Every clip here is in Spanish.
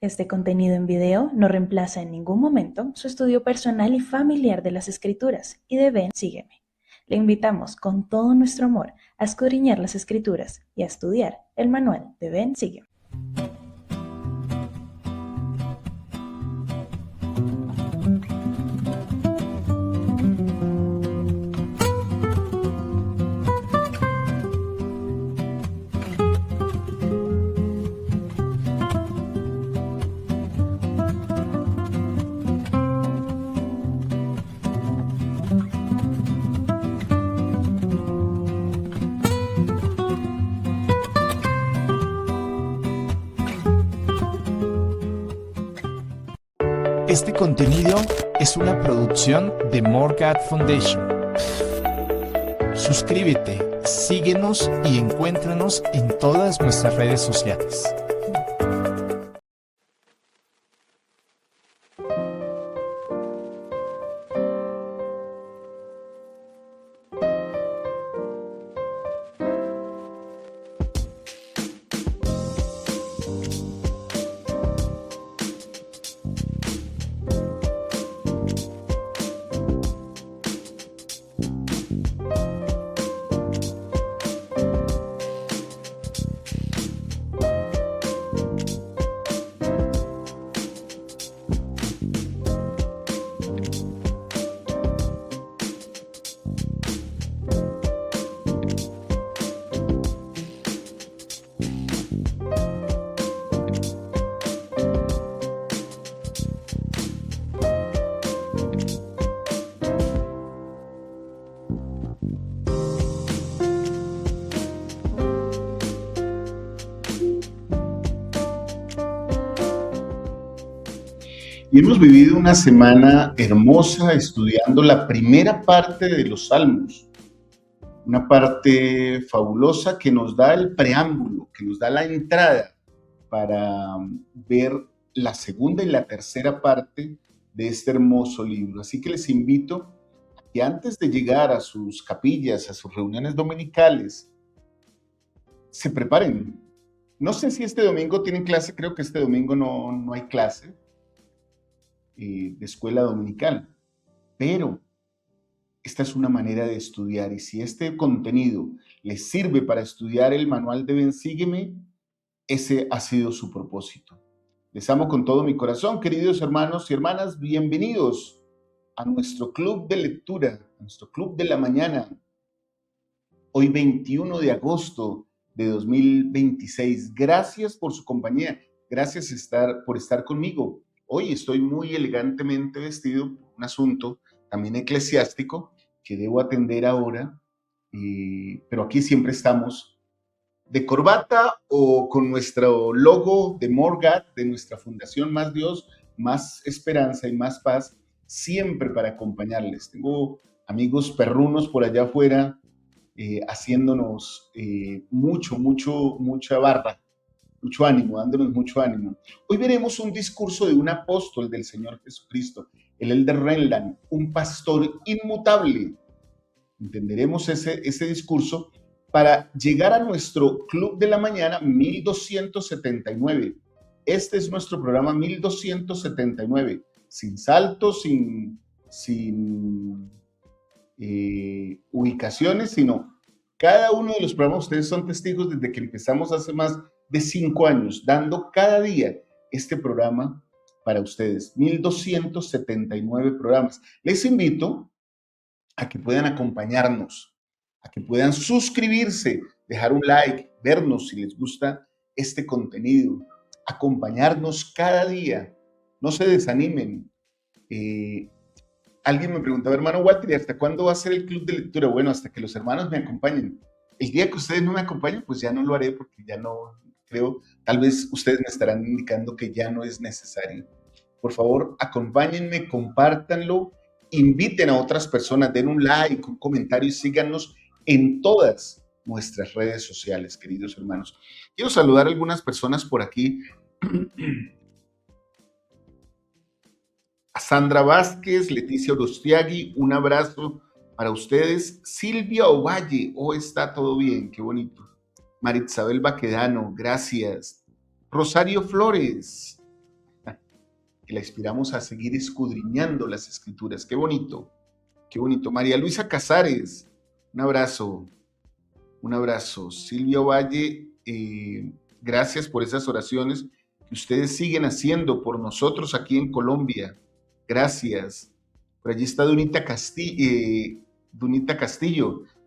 Este contenido en video no reemplaza en ningún momento su estudio personal y familiar de las escrituras y de Ven, sígueme. Le invitamos con todo nuestro amor a escudriñar las escrituras y a estudiar el manual de Ven, sígueme. Este contenido es una producción de Morgat Foundation. Suscríbete, síguenos y encuéntranos en todas nuestras redes sociales. Y hemos vivido una semana hermosa estudiando la primera parte de los Salmos, una parte fabulosa que nos da el preámbulo, que nos da la entrada para ver la segunda y la tercera parte de este hermoso libro. Así que les invito a que antes de llegar a sus capillas, a sus reuniones dominicales, se preparen. No sé si este domingo tienen clase, creo que este domingo no hay clase de escuela dominical, pero esta es una manera de estudiar, y si este contenido les sirve para estudiar el manual de Ven, sígueme, ese ha sido su propósito. Les amo con todo mi corazón, queridos hermanos y hermanas, bienvenidos a nuestro club de lectura, a nuestro club de la mañana, hoy 21 de agosto de 2026. Gracias por su compañía, gracias por estar conmigo. Hoy estoy muy elegantemente vestido por un asunto también eclesiástico que debo atender ahora, pero aquí siempre estamos de corbata o con nuestro logo de Morgat, de nuestra fundación Más Dios, Más Esperanza y Más Paz, siempre para acompañarles. Tengo amigos perrunos por allá afuera haciéndonos mucha barra, mucho ánimo, dándonos mucho ánimo. Hoy veremos un discurso de un apóstol del Señor Jesucristo, el Elder Renland, un pastor inmutable. Entenderemos ese discurso para llegar a nuestro club de la mañana 1279. Este es nuestro programa 1279, sin saltos, sin ubicaciones, sino cada uno de los programas. Ustedes son testigos desde que empezamos hace más de 5 años, dando cada día este programa para ustedes, 1279 programas. Les invito a que puedan acompañarnos, a que puedan suscribirse, dejar un like, vernos si les gusta este contenido, acompañarnos cada día, no se desanimen. Alguien me preguntaba, hermano Walter, ¿y hasta cuándo va a ser el club de lectura? Bueno, hasta que los hermanos me acompañen. El día que ustedes no me acompañen, pues ya no lo haré, porque ya no creo, tal vez ustedes me estarán indicando que ya no es necesario. Por favor, acompáñenme, compártanlo, inviten a otras personas, den un like, un comentario y síganos en todas nuestras redes sociales, queridos hermanos. Quiero saludar a algunas personas por aquí. A Sandra Vázquez, Leticia Orostiagui, un abrazo para ustedes. Silvia Ovalle, está todo bien, qué bonito. Marisabel Baquedano, gracias. Rosario Flores, que la inspiramos a seguir escudriñando las Escrituras. Qué bonito, qué bonito. María Luisa Casares, un abrazo, un abrazo. Silvia Valle, gracias por esas oraciones que ustedes siguen haciendo por nosotros aquí en Colombia. Gracias. Por allí está Dunita Castillo,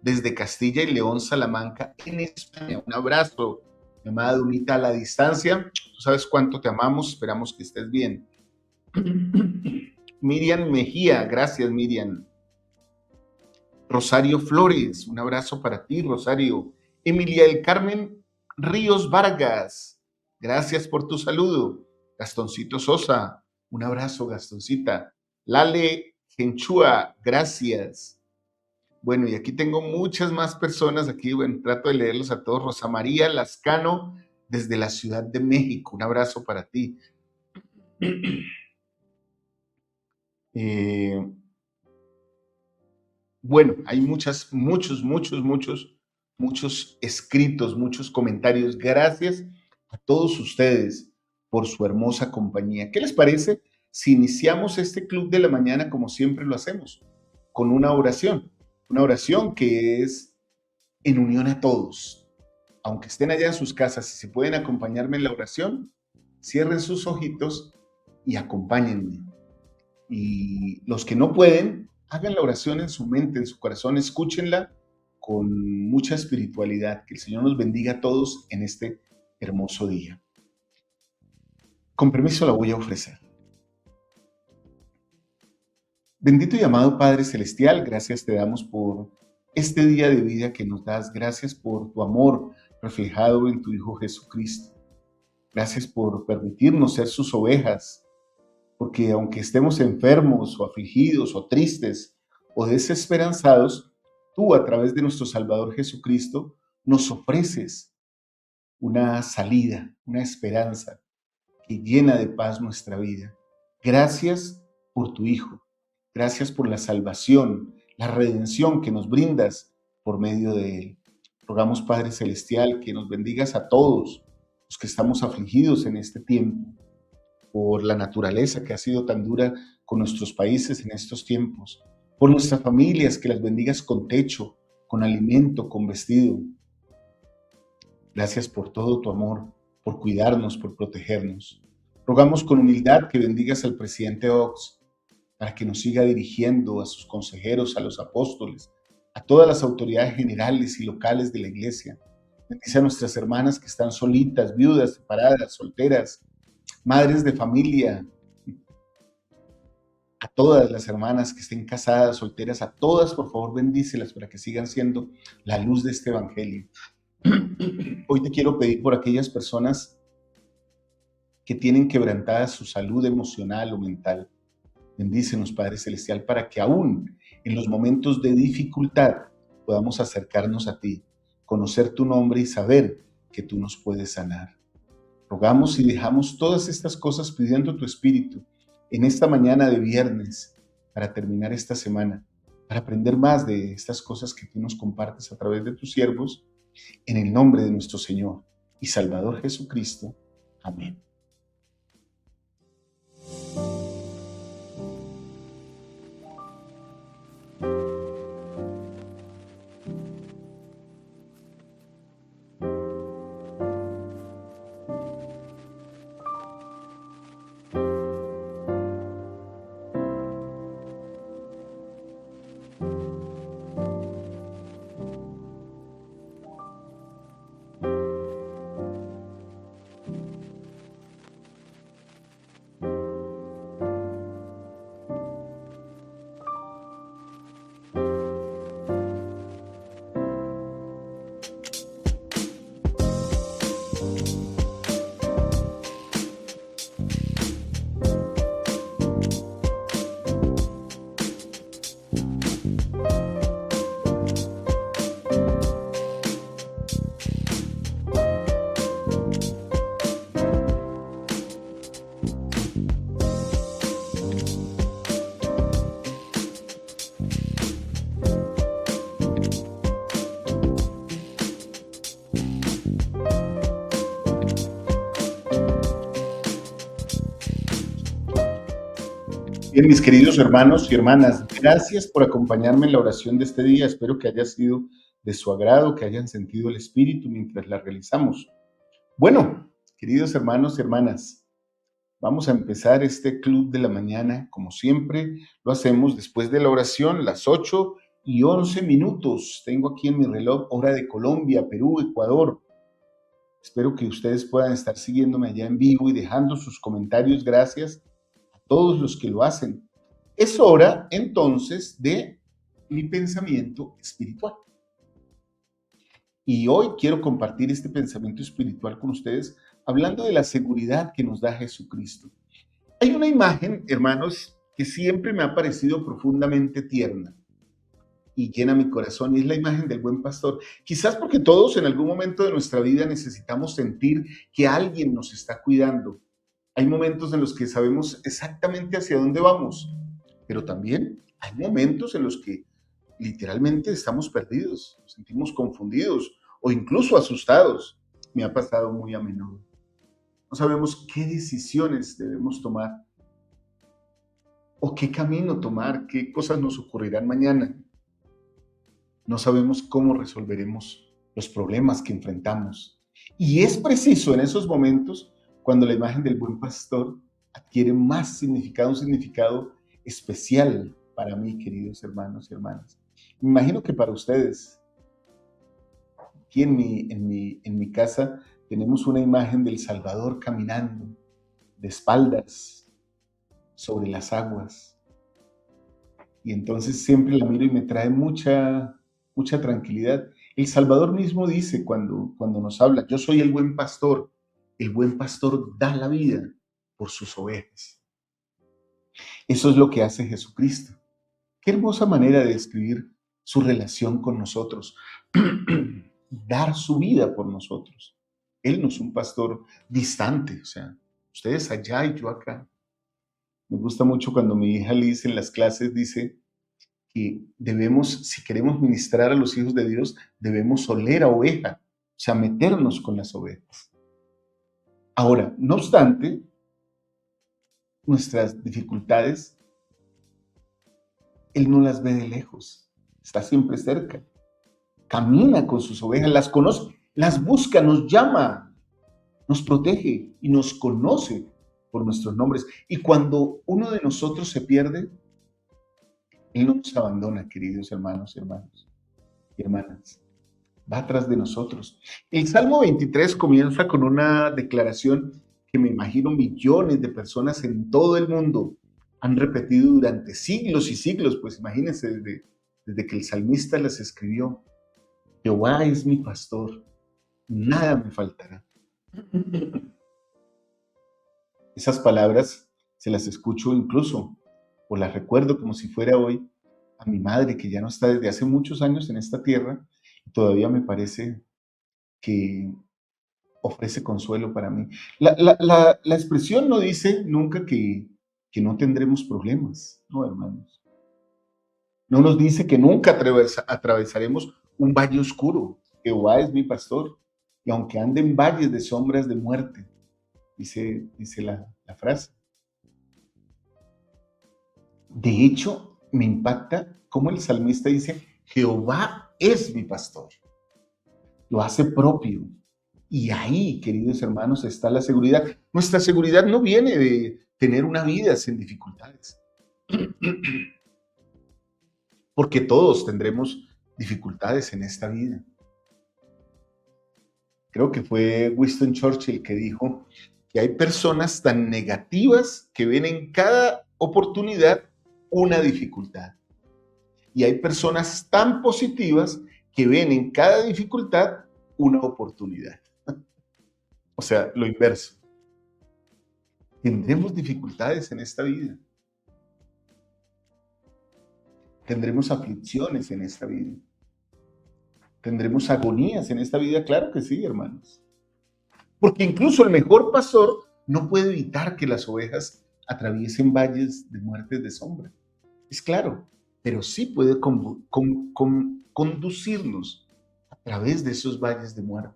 desde Castilla y León, Salamanca, en España. Un abrazo, mi amada Dunita, a la distancia. Tú sabes cuánto te amamos, esperamos que estés bien. Miriam Mejía, gracias Miriam. Rosario Flores, un abrazo para ti, Rosario. Emilia del Carmen Ríos Vargas, gracias por tu saludo. Gastoncito Sosa, un abrazo, Gastoncita. Lale Genchúa, gracias. Bueno, y aquí tengo muchas más personas aquí, bueno, trato de leerlos a todos. Rosa María Lascano, desde la Ciudad de México, un abrazo para ti. Bueno, hay muchos escritos, muchos comentarios. Gracias a todos ustedes por su hermosa compañía. ¿Qué les parece si iniciamos este Club de la Mañana como siempre lo hacemos? Con una oración que es en unión a todos. Aunque estén allá en sus casas, si se pueden acompañarme en la oración, cierren sus ojitos y acompáñenme. Y los que no pueden, hagan la oración en su mente, en su corazón, escúchenla con mucha espiritualidad. Que el Señor nos bendiga a todos en este hermoso día. Con permiso la voy a ofrecer. Bendito y amado Padre Celestial, gracias te damos por este día de vida que nos das. Gracias por tu amor reflejado en tu Hijo Jesucristo. Gracias por permitirnos ser sus ovejas, porque aunque estemos enfermos o afligidos o tristes o desesperanzados, tú a través de nuestro Salvador Jesucristo nos ofreces una salida, una esperanza que llena de paz nuestra vida. Gracias por tu Hijo, gracias por la salvación, la redención que nos brindas por medio de Él. Rogamos, Padre Celestial, que nos bendigas a todos los que estamos afligidos en este tiempo, por la naturaleza que ha sido tan dura con nuestros países en estos tiempos, por nuestras familias, que las bendigas con techo, con alimento, con vestido. Gracias por todo tu amor, por cuidarnos, por protegernos. Rogamos con humildad que bendigas al presidente Ox, para que nos siga dirigiendo, a sus consejeros, a los apóstoles, a todas las autoridades generales y locales de la iglesia. Bendice a nuestras hermanas que están solitas, viudas, separadas, solteras, madres de familia, a todas las hermanas que estén casadas, solteras, a todas, por favor, bendícelas para que sigan siendo la luz de este evangelio. Hoy te quiero pedir por aquellas personas que tienen quebrantada su salud emocional o mental. Bendícenos, Padre Celestial, para que aún en los momentos de dificultad podamos acercarnos a ti, conocer tu nombre y saber que tú nos puedes sanar. Rogamos y dejamos todas estas cosas pidiendo tu Espíritu en esta mañana de viernes para terminar esta semana, para aprender más de estas cosas que tú nos compartes a través de tus siervos, en el nombre de nuestro Señor y Salvador Jesucristo. Amén. Bien, mis queridos hermanos y hermanas, gracias por acompañarme en la oración de este día. Espero que haya sido de su agrado, que hayan sentido el Espíritu mientras la realizamos. Bueno, queridos hermanos y hermanas, vamos a empezar este club de la mañana, como siempre lo hacemos después de la oración, las 8:11. Tengo aquí en mi reloj hora de Colombia, Perú, Ecuador. Espero que ustedes puedan estar siguiéndome allá en vivo y dejando sus comentarios. Gracias a todos los que lo hacen. Es hora entonces de mi pensamiento espiritual. Y hoy quiero compartir este pensamiento espiritual con ustedes hablando de la seguridad que nos da Jesucristo. Hay una imagen, hermanos, que siempre me ha parecido profundamente tierna y llena mi corazón, y es la imagen del buen pastor. Quizás porque todos en algún momento de nuestra vida necesitamos sentir que alguien nos está cuidando. Hay momentos en los que sabemos exactamente hacia dónde vamos, pero también hay momentos en los que literalmente estamos perdidos, nos sentimos confundidos o incluso asustados. Me ha pasado muy a menudo. No sabemos qué decisiones debemos tomar o qué camino tomar, qué cosas nos ocurrirán mañana. No sabemos cómo resolveremos los problemas que enfrentamos. Y es preciso en esos momentos cuando la imagen del buen pastor adquiere más significado, un significado especial para mí, queridos hermanos y hermanas. Me imagino que para ustedes, aquí en mi casa, tenemos una imagen del Salvador caminando de espaldas sobre las aguas. Y entonces siempre la miro y me trae mucha tranquilidad. El Salvador mismo dice cuando nos habla, yo soy el buen pastor da la vida por sus ovejas. Eso es lo que hace Jesucristo. Qué hermosa manera de describir su relación con nosotros, dar su vida por nosotros. Él no es un pastor distante, o sea, ustedes allá y yo acá. Me gusta mucho cuando mi hija Liz en las clases dice que debemos, si queremos ministrar a los hijos de Dios, debemos oler a oveja, o sea, meternos con las ovejas. Ahora, no obstante, nuestras dificultades, Él no las ve de lejos, está siempre cerca, camina con sus ovejas, las conoce, las busca, nos llama, nos protege y nos conoce por nuestros nombres. Y cuando uno de nosotros se pierde, Él no nos abandona, queridos hermanos y hermanas. Va atrás de nosotros. El Salmo 23 comienza con una declaración que me imagino millones de personas en todo el mundo han repetido durante siglos y siglos, pues imagínense desde que el salmista las escribió. Jehová es mi pastor, nada me faltará. Esas palabras se las escucho incluso, o las recuerdo como si fuera hoy, a mi madre, que ya no está desde hace muchos años en esta tierra, y todavía me parece que ofrece consuelo para mí. La expresión no dice nunca que no tendremos problemas, no, hermanos. No nos dice que nunca atravesaremos un valle oscuro. Jehová es mi pastor, y aunque ande en valles de sombras de muerte, dice la frase. De hecho, me impacta cómo el salmista dice, Jehová es mi pastor. Lo hace propio. Y ahí, queridos hermanos, está la seguridad. Nuestra seguridad no viene de tener una vida sin dificultades. Porque todos tendremos dificultades en esta vida. Creo que fue Winston Churchill que dijo que hay personas tan negativas que ven en cada oportunidad una dificultad. Y hay personas tan positivas que ven en cada dificultad una oportunidad. O sea, lo inverso. Tendremos dificultades en esta vida. Tendremos aflicciones en esta vida. Tendremos agonías en esta vida, claro que sí, hermanos. Porque incluso el mejor pastor no puede evitar que las ovejas atraviesen valles de muertes de sombra. Es claro, pero sí puede conducirnos a través de esos valles de muerte.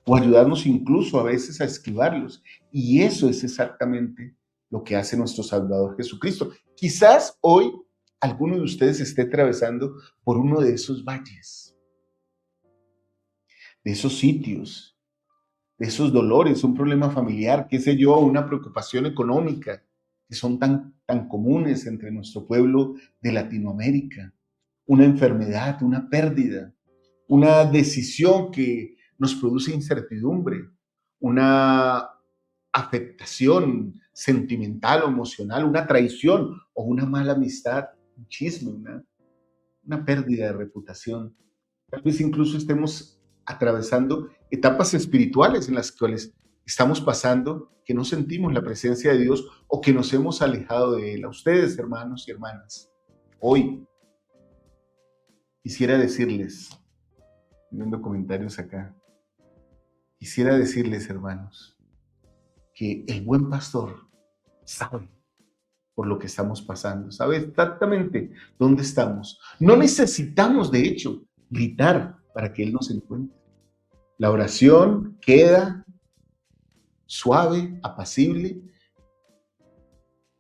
O ayudarnos incluso a veces a esquivarlos. Y eso es exactamente lo que hace nuestro Salvador Jesucristo. Quizás hoy alguno de ustedes esté atravesando por uno de esos valles, de esos sitios, de esos dolores, un problema familiar, qué sé yo, una preocupación económica, que son tan comunes entre nuestro pueblo de Latinoamérica, una enfermedad, una pérdida, una decisión que nos produce incertidumbre, una afectación sentimental o emocional, una traición o una mala amistad, un chisme, una pérdida de reputación. Tal vez incluso estemos atravesando etapas espirituales en las cuales estamos pasando, que no sentimos la presencia de Dios o que nos hemos alejado de Él. A ustedes, hermanos y hermanas, hoy quisiera decirles, viendo comentarios acá, quisiera decirles, hermanos, que el buen pastor sabe por lo que estamos pasando, sabe exactamente dónde estamos. No necesitamos, de hecho, gritar para que Él nos encuentre. La oración queda suave, apacible,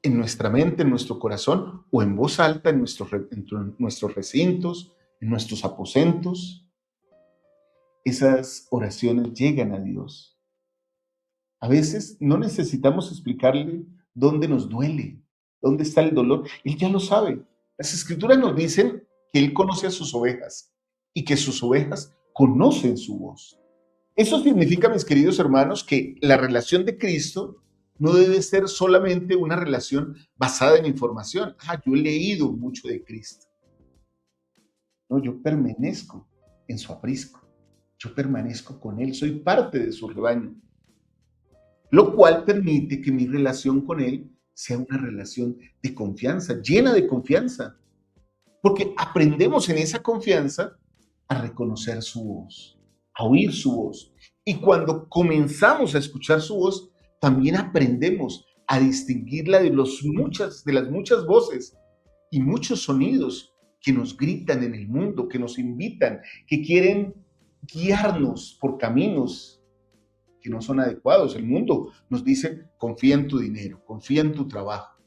en nuestra mente, en nuestro corazón, o en voz alta en nuestros recintos, en nuestros aposentos. Esas oraciones llegan a Dios. A veces no necesitamos explicarle dónde nos duele, dónde está el dolor. Él ya lo sabe. Las Escrituras nos dicen que Él conoce a sus ovejas y que sus ovejas conocen su voz. Eso significa, mis queridos hermanos, que la relación de Cristo no debe ser solamente una relación basada en información. Yo he leído mucho de Cristo. No, yo permanezco en su aprisco. Yo permanezco con Él, soy parte de su rebaño. Lo cual permite que mi relación con Él sea una relación de confianza, llena de confianza. Porque aprendemos en esa confianza a reconocer su voz, a oír su voz. Y cuando comenzamos a escuchar su voz, también aprendemos a distinguirla de las muchas voces y muchos sonidos que nos gritan en el mundo, que nos invitan, que quieren guiarnos por caminos que no son adecuados. El mundo nos dice: confía en tu dinero, confía en tu trabajo,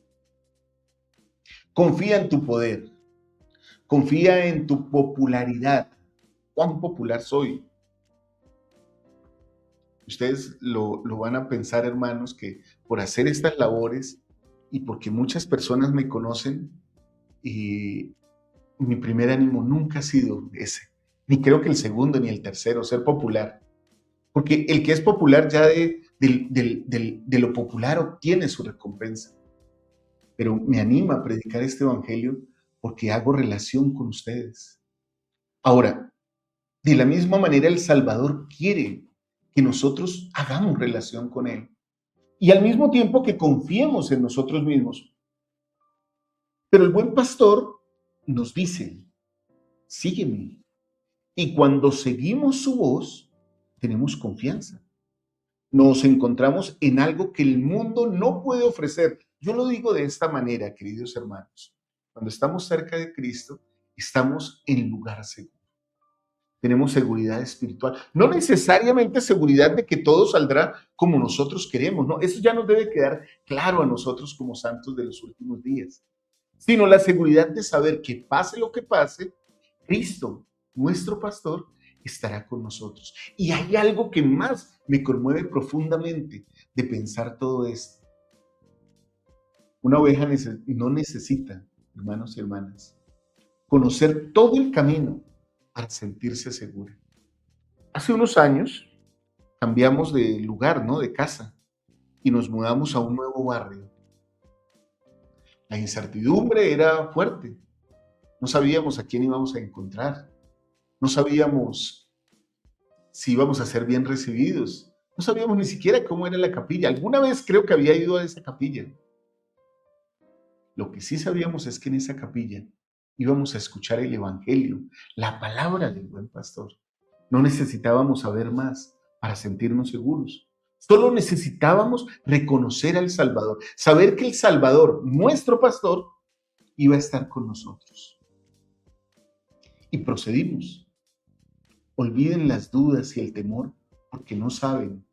confía en tu poder, confía en tu popularidad. ¿Cuán popular soy? Ustedes lo van a pensar, hermanos, que por hacer estas labores y porque muchas personas me conocen, y mi primer ánimo nunca ha sido ese, ni creo que el segundo ni el tercero, ser popular. Porque el que es popular ya de lo popular obtiene su recompensa. Pero me anima a predicar este evangelio porque hago relación con ustedes. Ahora, de la misma manera, el Salvador quiere que nosotros hagamos relación con Él y al mismo tiempo que confiemos en nosotros mismos. Pero el buen pastor nos dice: sígueme. Y cuando seguimos su voz, tenemos confianza. Nos encontramos en algo que el mundo no puede ofrecer. Yo lo digo de esta manera, queridos hermanos. Cuando estamos cerca de Cristo, estamos en lugar seguro. Tenemos seguridad espiritual. No necesariamente seguridad de que todo saldrá como nosotros queremos, no. Eso ya nos debe quedar claro a nosotros como santos de los últimos días. Sino la seguridad de saber que pase lo que pase, Cristo, nuestro pastor, estará con nosotros. Y hay algo que más me conmueve profundamente de pensar todo esto. Una oveja no necesita, hermanos y hermanas, conocer todo el camino para sentirse segura. Hace unos años cambiamos de lugar, ¿no? De casa, y nos mudamos a un nuevo barrio. La incertidumbre era fuerte. No sabíamos a quién íbamos a encontrar. No sabíamos si íbamos a ser bien recibidos. No sabíamos ni siquiera cómo era la capilla. Alguna vez creo que había ido a esa capilla. Lo que sí sabíamos es que en esa capilla íbamos a escuchar el evangelio, la palabra del buen pastor. No necesitábamos saber más para sentirnos seguros. Solo necesitábamos reconocer al Salvador, saber que el Salvador, nuestro pastor, iba a estar con nosotros. Y procedimos. Olviden las dudas y el temor porque no saben.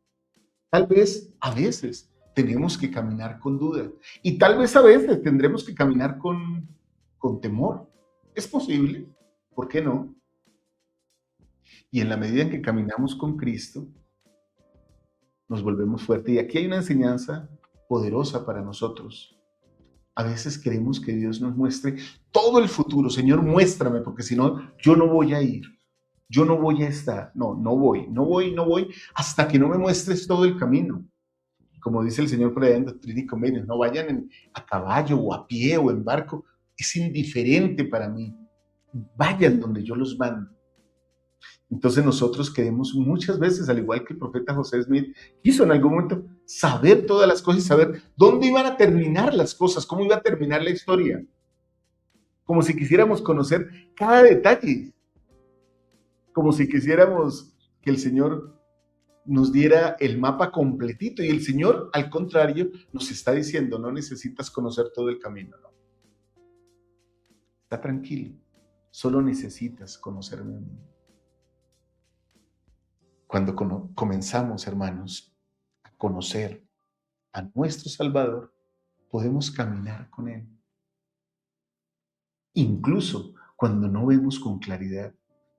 Tal vez, a veces, tenemos que caminar con duda. Y tal vez a veces tendremos que caminar con temor. ¿Es posible? ¿Por qué no? Y en la medida en que caminamos con Cristo, nos volvemos fuertes. Y aquí hay una enseñanza poderosa para nosotros. A veces queremos que Dios nos muestre todo el futuro. Señor, muéstrame, porque si no, yo no voy a ir. Yo no voy a estar. No voy, hasta que no me muestres todo el camino. Como dice el Señor por allá en Doctrina y Convenios, no vayan a caballo o a pie o en barco. Es indiferente para mí. Vayan donde yo los mando. Entonces nosotros queremos muchas veces, al igual que el profeta José Smith, quiso en algún momento saber todas las cosas y saber dónde iban a terminar las cosas, cómo iba a terminar la historia. Como si quisiéramos conocer cada detalle. Como si quisiéramos que el Señor nos diera el mapa completito. Y el Señor, al contrario, nos está diciendo, no necesitas conocer todo el camino, no. Está tranquilo, solo necesitas conocerme a mí. Cuando comenzamos, hermanos, a conocer a nuestro Salvador, podemos caminar con Él. Incluso cuando no vemos con claridad.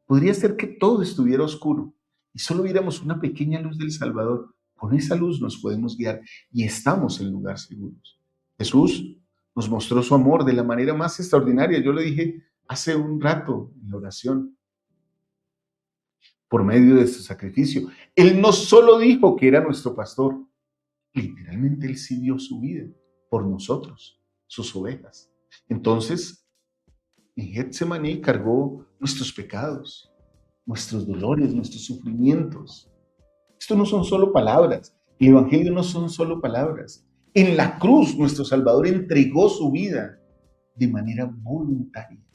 Podría ser que todo estuviera oscuro y solo viéramos una pequeña luz del Salvador. Con esa luz nos podemos guiar y estamos en lugares seguros. Jesús nos mostró su amor de la manera más extraordinaria. Yo le dije hace un rato en la oración. Por medio de su sacrificio. Él no solo dijo que era nuestro pastor, literalmente Él sí dio su vida por nosotros, sus ovejas. Entonces, en Getsemaní cargó nuestros pecados, nuestros dolores, nuestros sufrimientos. Esto no son solo palabras, el Evangelio no son solo palabras. En la cruz, nuestro Salvador entregó su vida de manera voluntaria.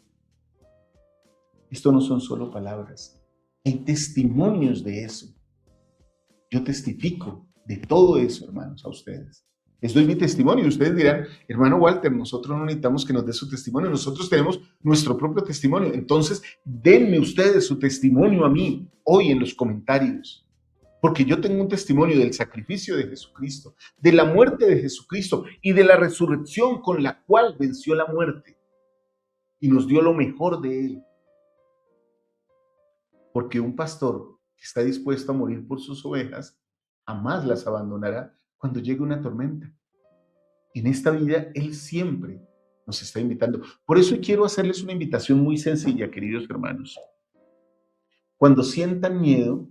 Esto no son solo palabras. Hay testimonios de eso. Yo testifico de todo eso, hermanos, a ustedes. Les doy mi testimonio y ustedes dirán, hermano Walter, nosotros no necesitamos que nos dé su testimonio, nosotros tenemos nuestro propio testimonio. Entonces, denme ustedes su testimonio a mí hoy en los comentarios, porque yo tengo un testimonio del sacrificio de Jesucristo, de la muerte de Jesucristo y de la resurrección con la cual venció la muerte y nos dio lo mejor de Él. Porque un pastor que está dispuesto a morir por sus ovejas, jamás las abandonará cuando llegue una tormenta. En esta vida, Él siempre nos está invitando. Por eso quiero hacerles una invitación muy sencilla, queridos hermanos. Cuando sientan miedo,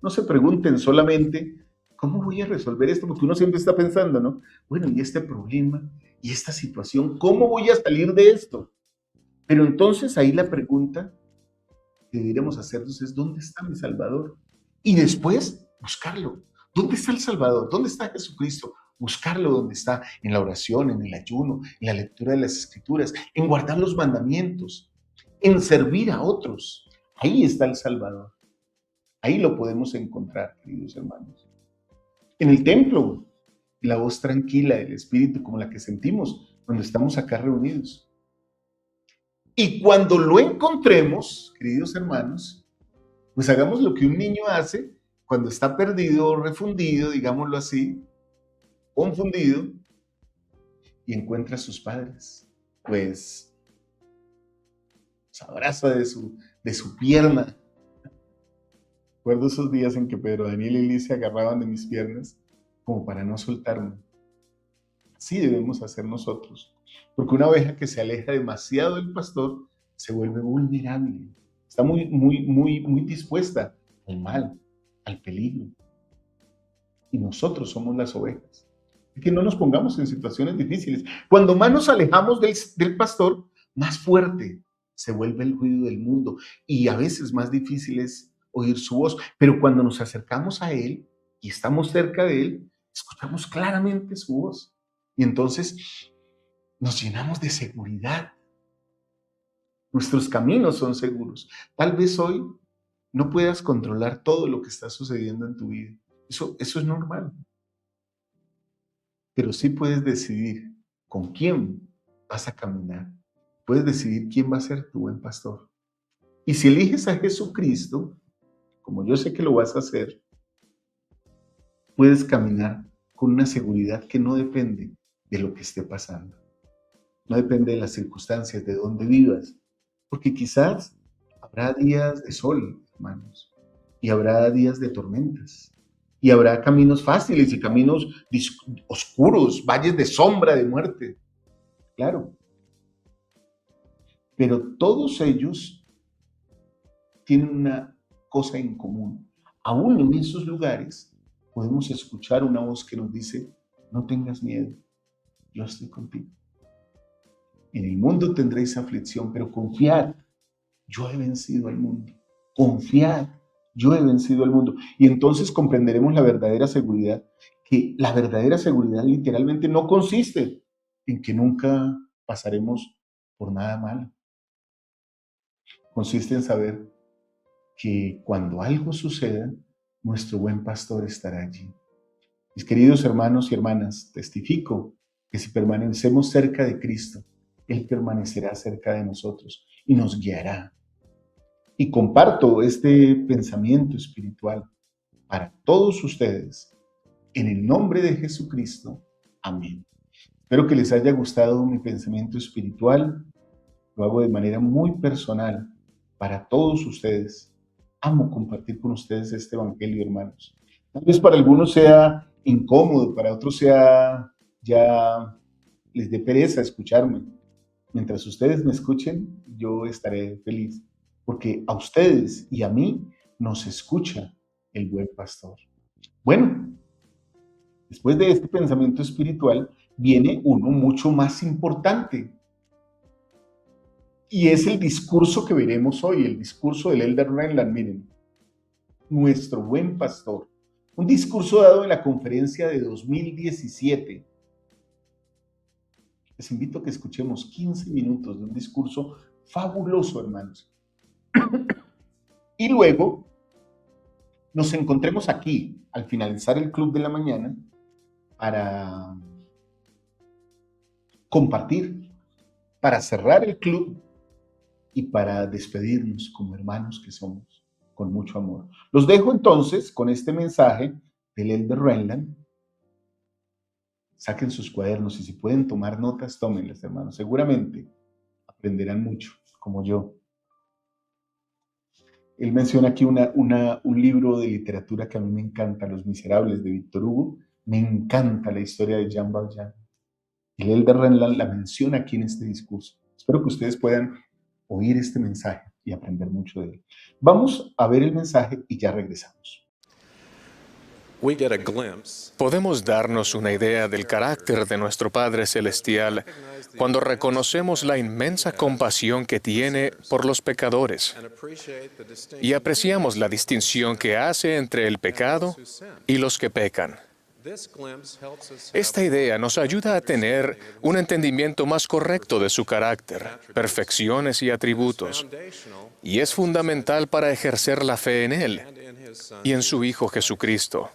no se pregunten solamente, ¿cómo voy a resolver esto? Porque uno siempre está pensando, ¿no? Bueno, y este problema, y esta situación, ¿cómo voy a salir de esto? Pero entonces ahí la pregunta que deberíamos hacernos es, ¿dónde está mi Salvador? Y después, buscarlo. ¿Dónde está el Salvador? ¿Dónde está Jesucristo? Buscarlo donde está, en la oración, en el ayuno, en la lectura de las Escrituras, en guardar los mandamientos, en servir a otros. Ahí está el Salvador. Ahí lo podemos encontrar, queridos hermanos. En el templo, la voz tranquila del Espíritu como la que sentimos cuando estamos acá reunidos. Y cuando lo encontremos, queridos hermanos, pues hagamos lo que un niño hace cuando está perdido, refundido, digámoslo así, confundido, y encuentra a sus padres. Pues se abraza de su pierna. Recuerdo esos días en que Pedro Daniel y Liz se agarraban de mis piernas como para no soltarme. Así debemos hacer nosotros. Porque una oveja que se aleja demasiado del pastor se vuelve vulnerable. Está muy dispuesta al mal, al peligro. Y nosotros somos las ovejas. Y que no nos pongamos en situaciones difíciles. Cuando más nos alejamos del pastor, más fuerte se vuelve el ruido del mundo. Y a veces más difícil es oír su voz. Pero cuando nos acercamos a Él y estamos cerca de Él, escuchamos claramente su voz. Y entonces nos llenamos de seguridad. Nuestros caminos son seguros. Tal vez hoy no puedas controlar todo lo que está sucediendo en tu vida. Eso es normal. Pero sí puedes decidir con quién vas a caminar. Puedes decidir quién va a ser tu buen pastor. Y si eliges a Jesucristo, como yo sé que lo vas a hacer, puedes caminar con una seguridad que no depende de lo que esté pasando. No depende de las circunstancias, de dónde vivas. Porque quizás habrá días de sol, hermanos, y habrá días de tormentas. Y habrá caminos fáciles y caminos oscuros, valles de sombra, de muerte. Claro. Pero todos ellos tienen una cosa en común. Aún en esos lugares podemos escuchar una voz que nos dice, no tengas miedo, yo estoy contigo. En el mundo tendréis aflicción, pero confiad, yo he vencido al mundo. Confiad, yo he vencido al mundo. Y entonces comprenderemos la verdadera seguridad, que la verdadera seguridad literalmente no consiste en que nunca pasaremos por nada malo. Consiste en saber que cuando algo suceda, nuestro buen pastor estará allí. Mis queridos hermanos y hermanas, testifico que si permanecemos cerca de Cristo, Él permanecerá cerca de nosotros y nos guiará. Y comparto este pensamiento espiritual para todos ustedes. En el nombre de Jesucristo. Amén. Espero que les haya gustado mi pensamiento espiritual. Lo hago de manera muy personal para todos ustedes. Amo compartir con ustedes este evangelio, hermanos. Tal vez para algunos sea incómodo, para otros sea ya les dé pereza escucharme. Mientras ustedes me escuchen, yo estaré feliz, porque a ustedes y a mí nos escucha el buen pastor. Bueno, después de este pensamiento espiritual viene uno mucho más importante, y es el discurso que veremos hoy, el discurso del Elder Renland. Miren, nuestro buen pastor, un discurso dado en la conferencia de 2017. Les invito a que escuchemos 15 minutos de un discurso fabuloso, hermanos. Y luego nos encontremos aquí, al finalizar el Club de la Mañana, para compartir, para cerrar el club y para despedirnos como hermanos que somos, con mucho amor. Los dejo entonces con este mensaje del Elder Renland. Saquen sus cuadernos y si pueden tomar notas, tómenlas, hermanos. Seguramente aprenderán mucho, como yo. Él menciona aquí un libro de literatura que a mí me encanta, Los Miserables, de Víctor Hugo. Me encanta la historia de Jean Valjean. El Elder Renland la menciona aquí en este discurso. Espero que ustedes puedan oír este mensaje y aprender mucho de él. Vamos a ver el mensaje y ya regresamos. Podemos darnos una idea del carácter de nuestro Padre Celestial cuando reconocemos la inmensa compasión que tiene por los pecadores y apreciamos la distinción que hace entre el pecado y los que pecan. Esta idea nos ayuda a tener un entendimiento más correcto de su carácter, perfecciones y atributos, y es fundamental para ejercer la fe en Él y en su Hijo Jesucristo.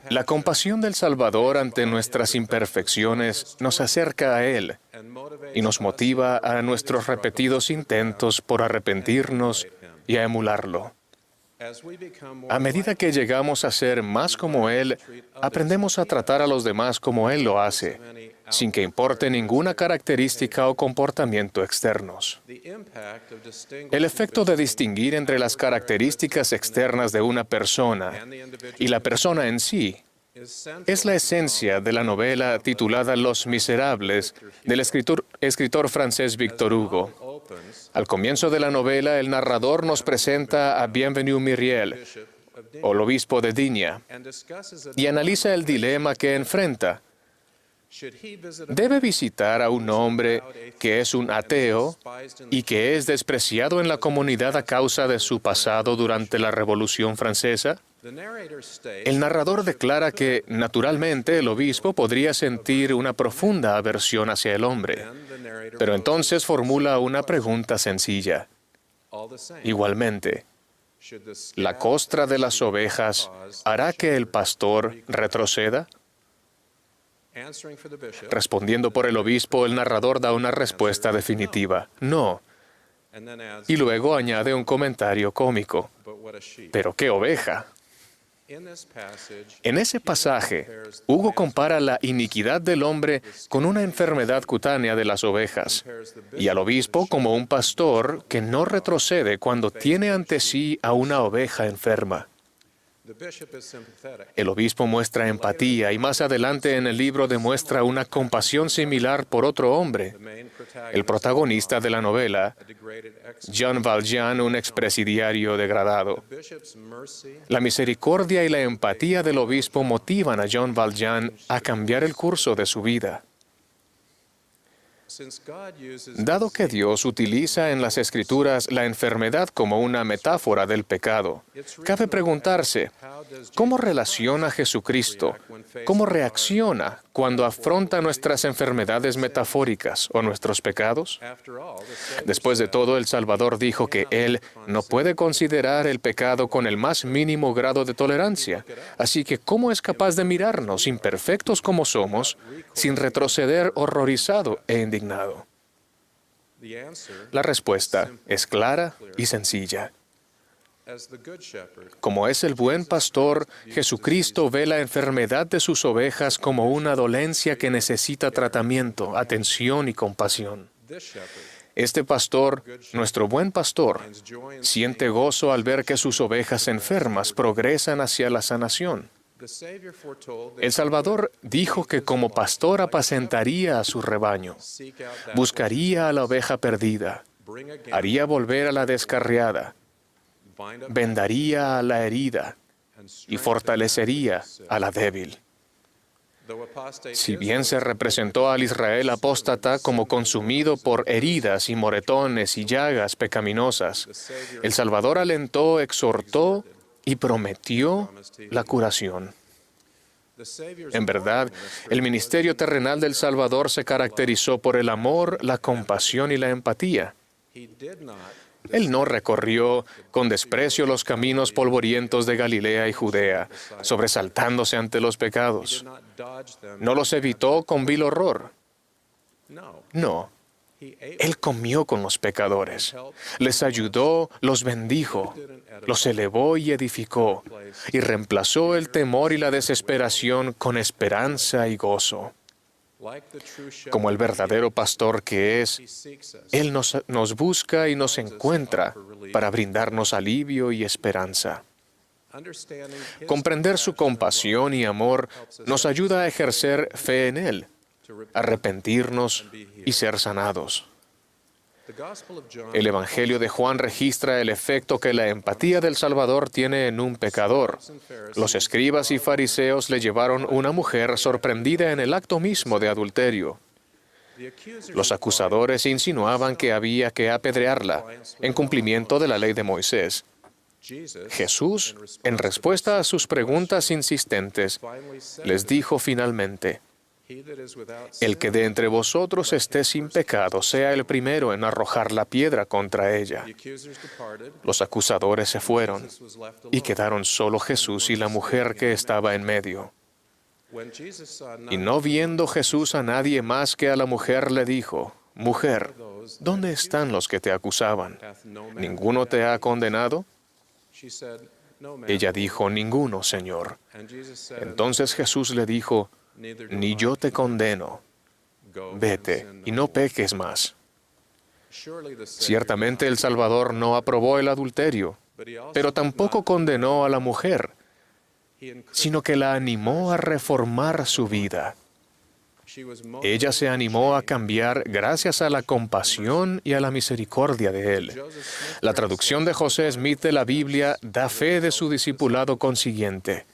La compasión del Salvador ante nuestras imperfecciones nos acerca a Él y nos motiva a nuestros repetidos intentos por arrepentirnos y a emularlo. A medida que llegamos a ser más como Él, aprendemos a tratar a los demás como Él lo hace, sin que importe ninguna característica o comportamiento externos. El efecto de distinguir entre las características externas de una persona y la persona en sí es la esencia de la novela titulada Los Miserables del escritor francés Víctor Hugo. Al comienzo de la novela, el narrador nos presenta a Bienvenu Myriel, o el obispo de Digne, y analiza el dilema que enfrenta. ¿Debe visitar a un hombre que es un ateo y que es despreciado en la comunidad a causa de su pasado durante la Revolución Francesa? El narrador declara que, naturalmente, el obispo podría sentir una profunda aversión hacia el hombre, pero entonces formula una pregunta sencilla. Igualmente, ¿la costra de las ovejas hará que el pastor retroceda? Respondiendo por el obispo, el narrador da una respuesta definitiva: no. Y luego añade un comentario cómico: ¿pero qué oveja? En ese pasaje, Hugo compara la iniquidad del hombre con una enfermedad cutánea de las ovejas, y al obispo como un pastor que no retrocede cuando tiene ante sí a una oveja enferma. El obispo muestra empatía y más adelante en el libro demuestra una compasión similar por otro hombre, el protagonista de la novela, Jean Valjean, un expresidiario degradado. La misericordia y la empatía del obispo motivan a Jean Valjean a cambiar el curso de su vida. Dado que Dios utiliza en las Escrituras la enfermedad como una metáfora del pecado, cabe preguntarse, ¿cómo relaciona Jesucristo? ¿Cómo reacciona cuando afronta nuestras enfermedades metafóricas o nuestros pecados? Después de todo, el Salvador dijo que Él no puede considerar el pecado con el más mínimo grado de tolerancia. Así que, ¿cómo es capaz de mirarnos, imperfectos como somos, sin retroceder horrorizado e indignado? La respuesta es clara y sencilla. Como es el buen pastor, Jesucristo ve la enfermedad de sus ovejas como una dolencia que necesita tratamiento, atención y compasión. Este pastor, nuestro buen pastor, siente gozo al ver que sus ovejas enfermas progresan hacia la sanación. El Salvador dijo que como pastor apacentaría a su rebaño, buscaría a la oveja perdida, haría volver a la descarriada, vendaría a la herida y fortalecería a la débil. Si bien se representó al Israel apóstata como consumido por heridas y moretones y llagas pecaminosas, el Salvador alentó, exhortó y prometió la curación. En verdad, el ministerio terrenal del Salvador se caracterizó por el amor, la compasión y la empatía. Él no recorrió con desprecio los caminos polvorientos de Galilea y Judea, sobresaltándose ante los pecados. No los evitó con vil horror. No. Él comió con los pecadores, les ayudó, los bendijo, los elevó y edificó, y reemplazó el temor y la desesperación con esperanza y gozo. Como el verdadero pastor que es, Él nos busca y nos encuentra para brindarnos alivio y esperanza. Comprender su compasión y amor nos ayuda a ejercer fe en Él, arrepentirnos y ser sanados. El Evangelio de Juan registra el efecto que la empatía del Salvador tiene en un pecador. Los escribas y fariseos le llevaron una mujer sorprendida en el acto mismo de adulterio. Los acusadores insinuaban que había que apedrearla, en cumplimiento de la ley de Moisés. Jesús, en respuesta a sus preguntas insistentes, les dijo finalmente: el que de entre vosotros esté sin pecado sea el primero en arrojar la piedra contra ella. Los acusadores se fueron y quedaron solo Jesús y la mujer que estaba en medio. Y no viendo Jesús a nadie más que a la mujer, le dijo: Mujer, ¿dónde están los que te acusaban? ¿Ninguno te ha condenado? Ella dijo: Ninguno, Señor. Entonces Jesús le dijo: Ni yo te condeno. Vete y no peques más. Ciertamente el Salvador no aprobó el adulterio, pero tampoco condenó a la mujer, sino que la animó a reformar su vida. Ella se animó a cambiar gracias a la compasión y a la misericordia de Él. La traducción de José Smith de la Biblia da fe de su discipulado consiguiente.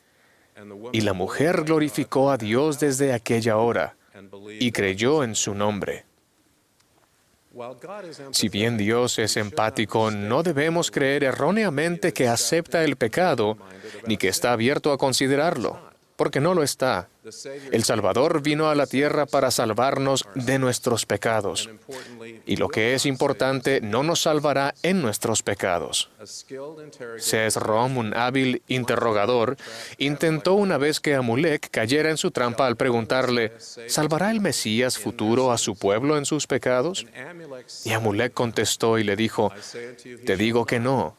Y la mujer glorificó a Dios desde aquella hora y creyó en su nombre. Si bien Dios es empático, no debemos creer erróneamente que acepta el pecado ni que está abierto a considerarlo, porque no lo está. El Salvador vino a la tierra para salvarnos de nuestros pecados. Y lo que es importante, no nos salvará en nuestros pecados. C.S. Rom, un hábil interrogador, intentó una vez que Amulek cayera en su trampa al preguntarle: ¿salvará el Mesías futuro a su pueblo en sus pecados? Y Amulek contestó y le dijo: te digo que no,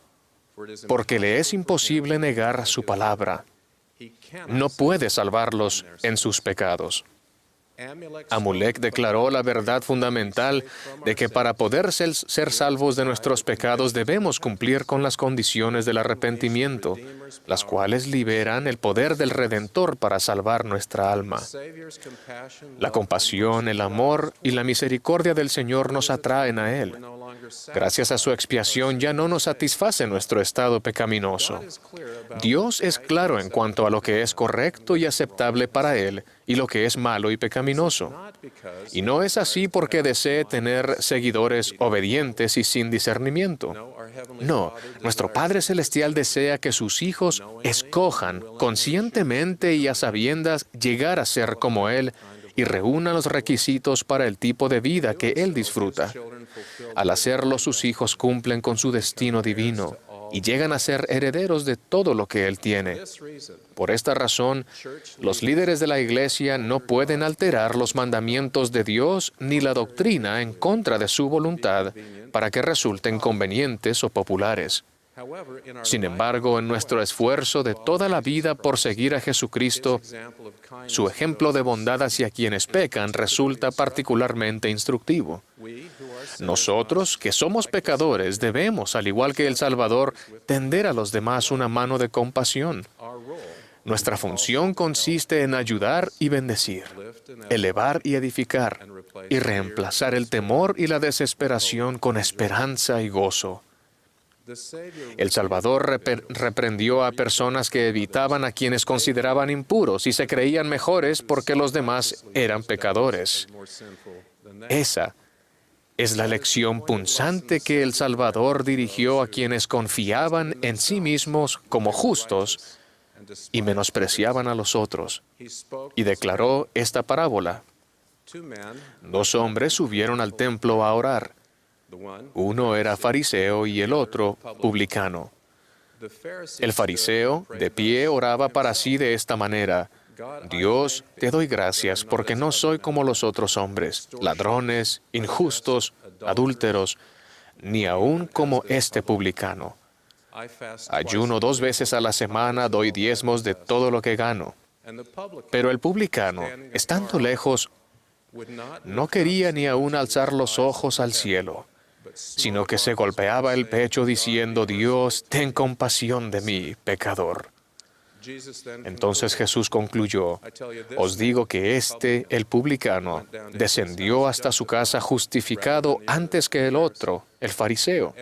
porque le es imposible negar su palabra. No puede salvarlos en sus pecados. Amulek declaró la verdad fundamental de que para poder ser salvos de nuestros pecados debemos cumplir con las condiciones del arrepentimiento, las cuales liberan el poder del Redentor para salvar nuestra alma. La compasión, el amor y la misericordia del Señor nos atraen a Él. Gracias a su expiación ya no nos satisface nuestro estado pecaminoso. Dios es claro en cuanto a lo que es correcto y aceptable para Él y lo que es malo y pecaminoso. Y no es así porque desee tener seguidores obedientes y sin discernimiento. No, nuestro Padre Celestial desea que sus hijos escojan conscientemente y a sabiendas llegar a ser como Él y reúnan los requisitos para el tipo de vida que Él disfruta. Al hacerlo, sus hijos cumplen con su destino divino y llegan a ser herederos de todo lo que Él tiene. Por esta razón, los líderes de la Iglesia no pueden alterar los mandamientos de Dios ni la doctrina en contra de su voluntad para que resulten convenientes o populares. Sin embargo, en nuestro esfuerzo de toda la vida por seguir a Jesucristo, su ejemplo de bondad hacia quienes pecan resulta particularmente instructivo. Nosotros, que somos pecadores, debemos, al igual que el Salvador, tender a los demás una mano de compasión. Nuestra función consiste en ayudar y bendecir, elevar y edificar, y reemplazar el temor y la desesperación con esperanza y gozo. El Salvador reprendió a personas que evitaban a quienes consideraban impuros y se creían mejores porque los demás eran pecadores. Esa es la lección punzante que el Salvador dirigió a quienes confiaban en sí mismos como justos y menospreciaban a los otros. Y declaró esta parábola. 2 hombres subieron al templo a orar. Uno era fariseo y el otro publicano. El fariseo, de pie, oraba para sí de esta manera: Dios, te doy gracias porque no soy como los otros hombres, ladrones, injustos, adúlteros, ni aun como este publicano. Ayuno 2 veces a la semana, doy diezmos de todo lo que gano. Pero el publicano, estando lejos, no quería ni aun alzar los ojos al cielo, sino que se golpeaba el pecho diciendo: Dios, ten compasión de mí, pecador. Entonces Jesús concluyó: Os digo que el publicano, descendió hasta su casa justificado antes que el otro, el fariseo,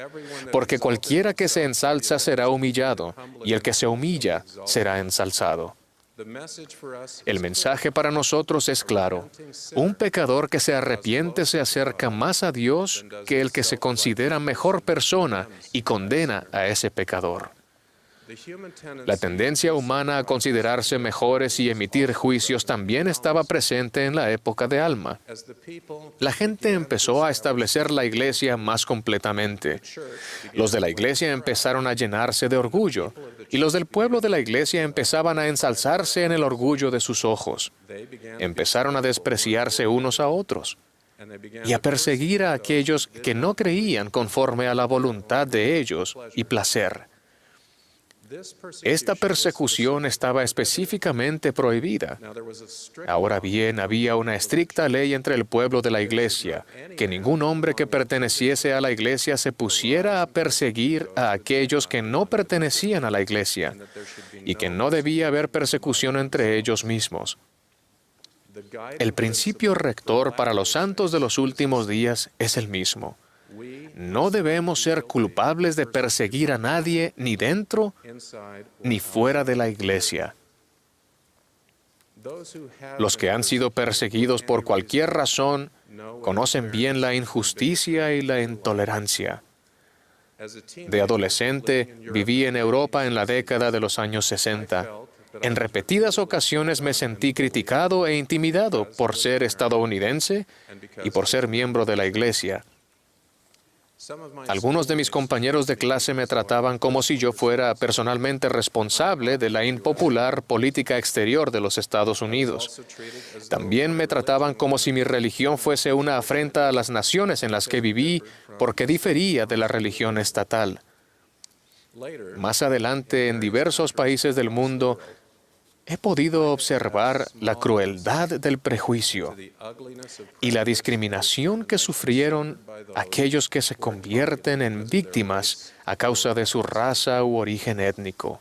porque cualquiera que se ensalza será humillado, y el que se humilla será ensalzado. El mensaje para nosotros es claro. Un pecador que se arrepiente se acerca más a Dios que el que se considera mejor persona y condena a ese pecador. La tendencia humana a considerarse mejores y emitir juicios también estaba presente en la época de Alma. La gente empezó a establecer la iglesia más completamente. Los de la iglesia empezaron a llenarse de orgullo, y los del pueblo de la iglesia empezaban a ensalzarse en el orgullo de sus ojos. Empezaron a despreciarse unos a otros y a perseguir a aquellos que no creían conforme a la voluntad de ellos y placer. Esta persecución estaba específicamente prohibida. Ahora bien, había una estricta ley entre el pueblo de la iglesia, que ningún hombre que perteneciese a la iglesia se pusiera a perseguir a aquellos que no pertenecían a la iglesia, y que no debía haber persecución entre ellos mismos. El principio rector para los santos de los últimos días es el mismo. No debemos ser culpables de perseguir a nadie ni dentro ni fuera de la iglesia. Los que han sido perseguidos por cualquier razón conocen bien la injusticia y la intolerancia. De adolescente viví en Europa en la década de los años 60. En repetidas ocasiones me sentí criticado e intimidado por ser estadounidense y por ser miembro de la iglesia. Algunos de mis compañeros de clase me trataban como si yo fuera personalmente responsable de la impopular política exterior de los Estados Unidos. También me trataban como si mi religión fuese una afrenta a las naciones en las que viví porque difería de la religión estatal. Más adelante, en diversos países del mundo, he podido observar la crueldad del prejuicio y la discriminación que sufrieron aquellos que se convierten en víctimas a causa de su raza u origen étnico.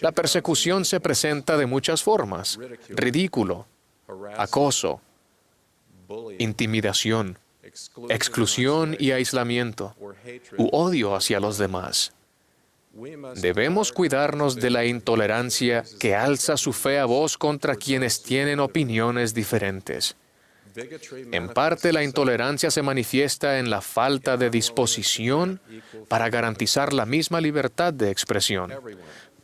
La persecución se presenta de muchas formas: ridículo, acoso, intimidación, exclusión y aislamiento, u odio hacia los demás. Debemos cuidarnos de la intolerancia que alza su fea voz contra quienes tienen opiniones diferentes. En parte, la intolerancia se manifiesta en la falta de disposición para garantizar la misma libertad de expresión.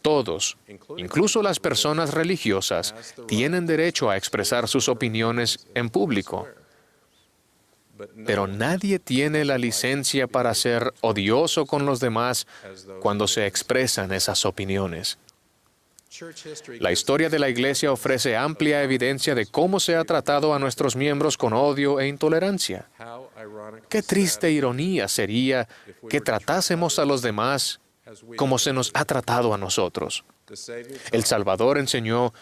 Todos, incluso las personas religiosas, tienen derecho a expresar sus opiniones en público. Pero nadie tiene la licencia para ser odioso con los demás cuando se expresan esas opiniones. La historia de la Iglesia ofrece amplia evidencia de cómo se ha tratado a nuestros miembros con odio e intolerancia. Qué triste ironía sería que tratásemos a los demás como se nos ha tratado a nosotros. El Salvador enseñó: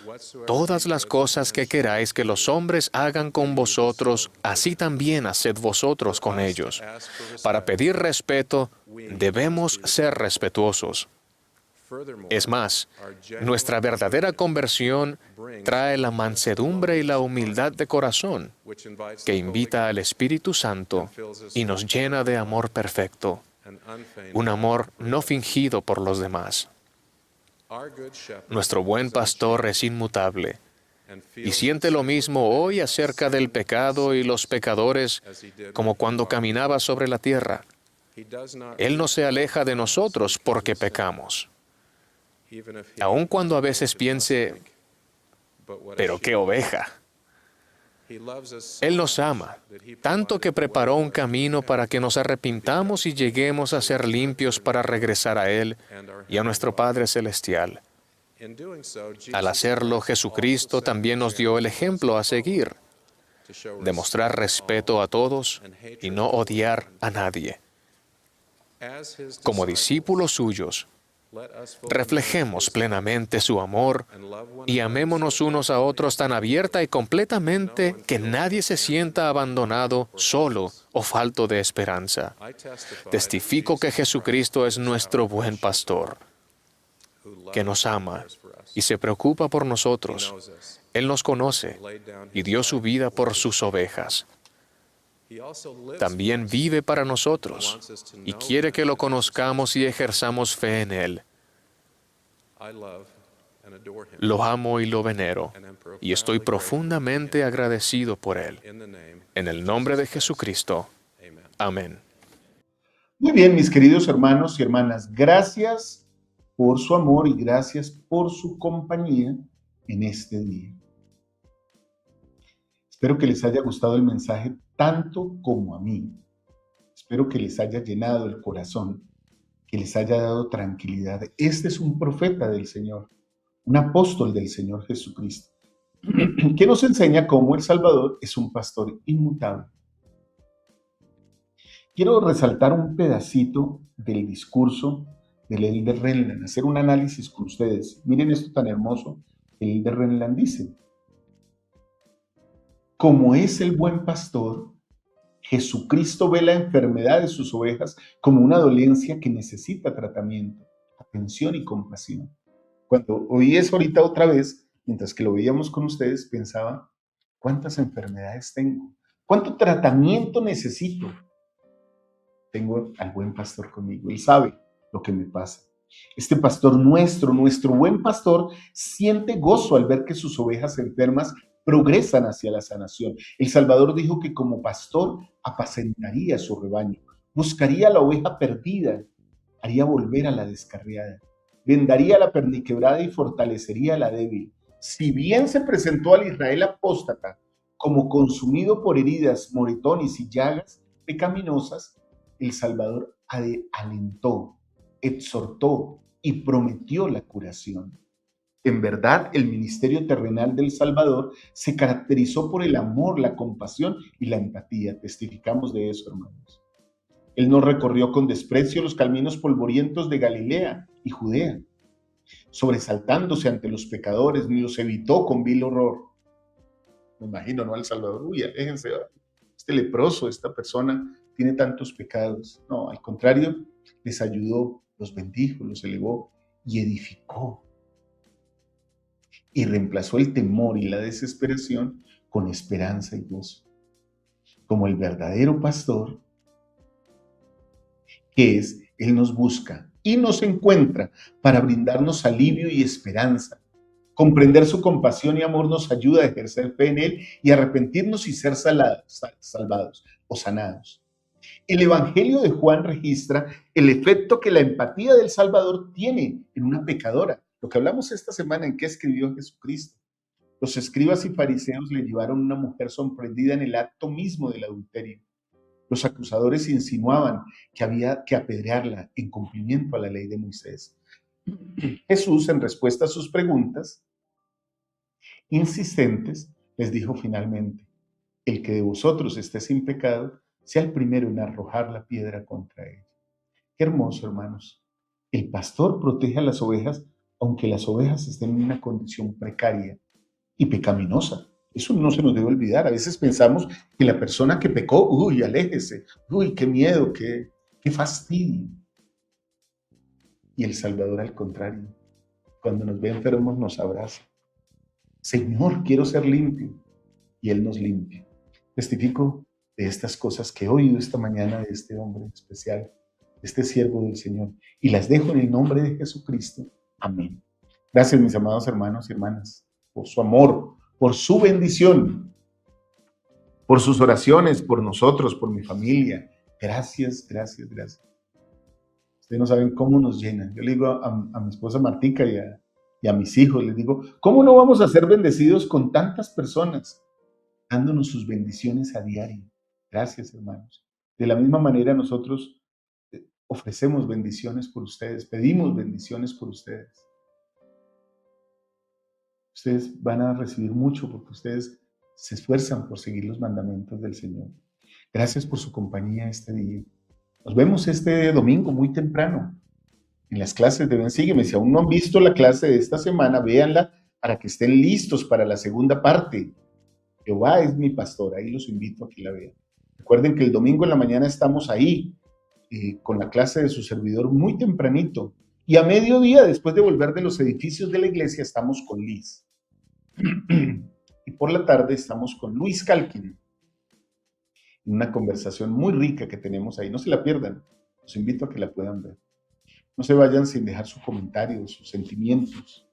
todas las cosas que queráis que los hombres hagan con vosotros, así también haced vosotros con ellos. Para pedir respeto, debemos ser respetuosos. Es más, nuestra verdadera conversión trae la mansedumbre y la humildad de corazón, que invita al Espíritu Santo y nos llena de amor perfecto, un amor no fingido por los demás. Nuestro buen pastor es inmutable y siente lo mismo hoy acerca del pecado y los pecadores como cuando caminaba sobre la tierra. Él no se aleja de nosotros porque pecamos. Aun cuando a veces piense: «pero qué oveja». Él nos ama, tanto que preparó un camino para que nos arrepintamos y lleguemos a ser limpios para regresar a Él y a nuestro Padre Celestial. Al hacerlo, Jesucristo también nos dio el ejemplo a seguir: demostrar respeto a todos y no odiar a nadie. Como discípulos suyos, reflejemos plenamente su amor y amémonos unos a otros tan abierta y completamente que nadie se sienta abandonado, solo o falto de esperanza. Testifico que Jesucristo es nuestro buen pastor, que nos ama y se preocupa por nosotros. Él nos conoce y dio su vida por sus ovejas. También vive para nosotros y quiere que lo conozcamos y ejerzamos fe en Él. Lo amo y lo venero, y estoy profundamente agradecido por Él. En el nombre de Jesucristo. Amén. Muy bien, mis queridos hermanos y hermanas, gracias por su amor y gracias por su compañía en este día. Espero que les haya gustado el mensaje tanto como a mí. Espero que les haya llenado el corazón, que les haya dado tranquilidad. Este es un profeta del Señor, un apóstol del Señor Jesucristo, que nos enseña cómo el Salvador es un pastor inmutable. Quiero resaltar un pedacito del discurso del Elder Renland, hacer un análisis con ustedes. Miren esto tan hermoso. El Elder Renland dice: como es el buen pastor, Jesucristo ve la enfermedad de sus ovejas como una dolencia que necesita tratamiento, atención y compasión. Cuando oí eso ahorita otra vez, mientras que lo veíamos con ustedes, pensaba: ¿cuántas enfermedades tengo? ¿Cuánto tratamiento necesito? Tengo al buen pastor conmigo, Él sabe lo que me pasa. Este pastor nuestro buen pastor, siente gozo al ver que sus ovejas enfermas progresan hacia la sanación. El Salvador dijo que como pastor apacentaría su rebaño, buscaría a la oveja perdida, haría volver a la descarriada, vendaría a la perniquebrada y fortalecería a la débil. Si bien se presentó al Israel apóstata como consumido por heridas, moretones y llagas pecaminosas, el Salvador alentó, exhortó y prometió la curación. En verdad, el ministerio terrenal del Salvador se caracterizó por el amor, la compasión y la empatía. Testificamos de eso, hermanos. Él no recorrió con desprecio los caminos polvorientos de Galilea y Judea. sobresaltándose ante los pecadores, ni los evitó con vil horror. Me imagino, ¿no? Al Salvador, uy, aléjense, este leproso, esta persona tiene tantos pecados. No, al contrario, les ayudó, los bendijo, los elevó y edificó. Y reemplazó el temor y la desesperación con esperanza y gozo. Como el verdadero pastor, que es, Él nos busca y nos encuentra para brindarnos alivio y esperanza. Comprender su compasión y amor nos ayuda a ejercer fe en Él y arrepentirnos y ser salvados o sanados. El Evangelio de Juan registra el efecto que la empatía del Salvador tiene en una pecadora. Lo que hablamos esta semana en qué escribió Jesucristo. Los escribas y fariseos le llevaron a una mujer sorprendida en el acto mismo del adulterio. Los acusadores insinuaban que había que apedrearla en cumplimiento a la ley de Moisés. Jesús, en respuesta a sus preguntas insistentes, les dijo finalmente: el que de vosotros esté sin pecado, sea el primero en arrojar la piedra contra él. Qué hermoso, hermanos. El pastor protege a las ovejas, aunque las ovejas estén en una condición precaria y pecaminosa. Eso no se nos debe olvidar. A veces pensamos que la persona que pecó, uy, aléjese, uy, qué miedo, qué fastidio. Y el Salvador, al contrario, cuando nos ve enfermos nos abraza. Señor, quiero ser limpio. Y Él nos limpia. Testifico de estas cosas que he oído esta mañana de este hombre especial, de este siervo del Señor, y las dejo en el nombre de Jesucristo. Amén. Gracias, mis amados hermanos y hermanas, por su amor, por su bendición, por sus oraciones, por nosotros, por mi familia. Gracias, gracias, gracias. Ustedes no saben cómo nos llenan. Yo le digo a mi esposa Martica y a mis hijos, les digo, ¿cómo no vamos a ser bendecidos con tantas personas dándonos sus bendiciones a diario? Gracias, hermanos. De la misma manera nosotros ofrecemos bendiciones por ustedes, pedimos bendiciones por ustedes. Ustedes van a recibir mucho porque ustedes se esfuerzan por seguir los mandamientos del Señor. Gracias por su compañía este día. Nos vemos este domingo muy temprano en las clases de Ven, Sígueme. Si aún no han visto la clase de esta semana, véanla para que estén listos para la segunda parte. Jehová es mi pastor, ahí los invito a que la vean. Recuerden que el domingo en la mañana estamos ahí con la clase de su servidor muy tempranito. Y a mediodía, después de volver de los edificios de la iglesia, estamos con Liz. Y por la tarde estamos con Luis Calkin. Una conversación muy rica que tenemos ahí. No se la pierdan. Los invito a que la puedan ver. No se vayan sin dejar su comentario, sus sentimientos.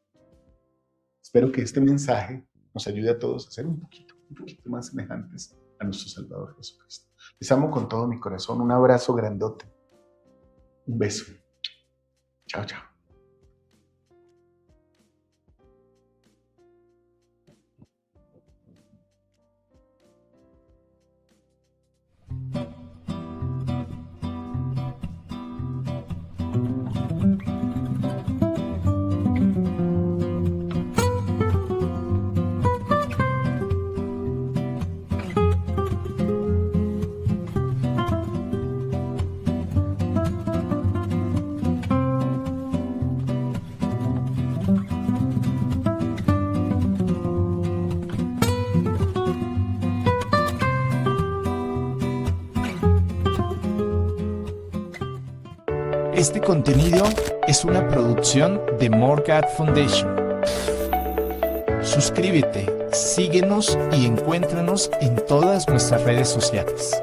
Espero que este mensaje nos ayude a todos a ser un poquito más semejantes a nuestro Salvador Jesucristo. Les amo con todo mi corazón. Un abrazo grandote. Un beso. Chao, chao. Este contenido es una producción de More God Foundation. Suscríbete, síguenos y encuéntranos en todas nuestras redes sociales.